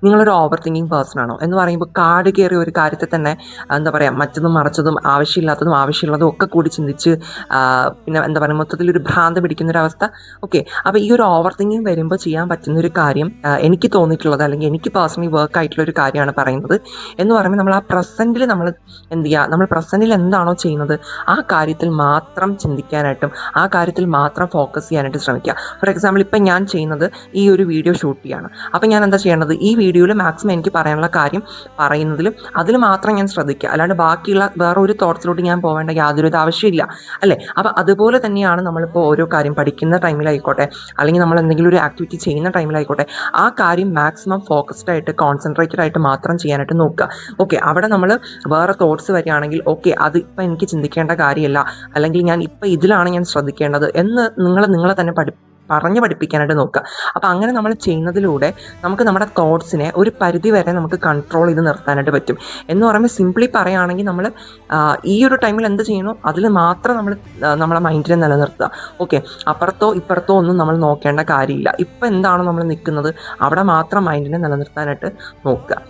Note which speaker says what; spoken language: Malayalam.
Speaker 1: നിങ്ങളൊരു ഓവർ തിങ്കിങ് പേഴ്സൺ ആണോ എന്ന് പറയുമ്പോൾ കാട് കയറിയ ഒരു കാര്യത്തെ തന്നെ എന്താ പറയുക മറ്റതും മറിച്ചതും ആവശ്യമില്ലാത്തതും ആവശ്യമുള്ളതും ഒക്കെ കൂടി ചിന്തിച്ച് പിന്നെ എന്താ പറയുക മൊത്തത്തിൽ ഒരു ഭ്രാന്ത് പിടിക്കുന്നൊരവസ്ഥ. ഓക്കെ, അപ്പോൾ ഈ ഒരു ഓവർ തിങ്കിങ് വരുമ്പോൾ ചെയ്യാൻ പറ്റുന്നൊരു കാര്യം എനിക്ക് തോന്നിയിട്ടുള്ളത് അല്ലെങ്കിൽ എനിക്ക് പേഴ്സണലി വർക്ക് ആയിട്ടുള്ള ഒരു കാര്യമാണ് പറയുന്നത്. എന്ന് പറയുമ്പോൾ നമ്മൾ ആ പ്രസൻറ്റിൽ നമ്മൾ എന്ത് ചെയ്യുക, നമ്മൾ പ്രസൻറ്റിൽ എന്താണോ ചെയ്യുന്നത് ആ കാര്യത്തിൽ മാത്രം ചിന്തിക്കാനായിട്ടും ആ കാര്യത്തിൽ മാത്രം ഫോക്കസ് ചെയ്യാനായിട്ട് ശ്രമിക്കുക. ഫോർ എക്സാമ്പിൾ ഇപ്പം ഞാൻ ചെയ്യുന്നത് ഈ ഒരു വീഡിയോ ഷൂട്ട് ചെയ്യാണ്. അപ്പം ഞാൻ എന്താ ചെയ്യേണ്ടത്, ഈ വീഡിയോയിൽ മാക്സിമം എനിക്ക് പറയാനുള്ള കാര്യം പറയുന്നതിലും അതിൽ മാത്രം ഞാൻ ശ്രദ്ധിക്കുക. അല്ലാണ്ട് ബാക്കിയുള്ള വേറെ ഒരു തോട്ട്സിലോട്ട് ഞാൻ പോവേണ്ട യാതൊരു ആവശ്യമില്ല അല്ലേ. അപ്പം അതുപോലെ തന്നെയാണ് നമ്മളിപ്പോൾ ഓരോ കാര്യം പഠിക്കുന്ന ടൈമിലായിക്കോട്ടെ അല്ലെങ്കിൽ നമ്മൾ എന്തെങ്കിലും ഒരു ആക്ടിവിറ്റി ചെയ്യുന്ന ടൈമിലായിക്കോട്ടെ ആ കാര്യം മാക്സിമം ഫോക്കസ്ഡ് ആയിട്ട് കോൺസെൻട്രേറ്റഡ് ആയിട്ട് മാത്രം ചെയ്യാനായിട്ട് നോക്കുക. ഓക്കെ, അവിടെ നമ്മൾ വേറെ തോട്ട്സ് വരികയാണെങ്കിൽ ഓക്കെ അത് ഇപ്പം എനിക്ക് ചിന്തിക്കേണ്ട കാര്യമല്ല, അല്ലെങ്കിൽ ഞാൻ ഇപ്പം ഇതിലാണ് ഞാൻ ശ്രദ്ധിക്കേണ്ടത് എന്ന് നിങ്ങളെ തന്നെ പറഞ്ഞ് പഠിപ്പിക്കാനായിട്ട് നോക്കുക. അപ്പോൾ അങ്ങനെ നമ്മൾ ചെയ്യുന്നതിലൂടെ നമുക്ക് നമ്മുടെ തോട്ട്സിനെ ഒരു പരിധി വരെ നമുക്ക് കൺട്രോൾ ചെയ്ത് നിർത്താനായിട്ട് പറ്റും. എന്ന് പറയുമ്പോൾ സിംപ്ലി പറയുകയാണെങ്കിൽ നമ്മൾ ഈ ഒരു ടൈമിൽ എന്ത് ചെയ്യണോ അതിൽ മാത്രം നമ്മൾ നമ്മളെ മൈൻഡിനെ നിലനിർത്തുക. ഓക്കെ, അപ്പുറത്തോ ഇപ്പുറത്തോ ഒന്നും നമ്മൾ നോക്കേണ്ട കാര്യമില്ല. ഇപ്പം എന്താണോ നമ്മൾ നിൽക്കുന്നത് അവിടെ മാത്രം മൈൻഡിനെ നിലനിർത്താനായിട്ട് നോക്കുക.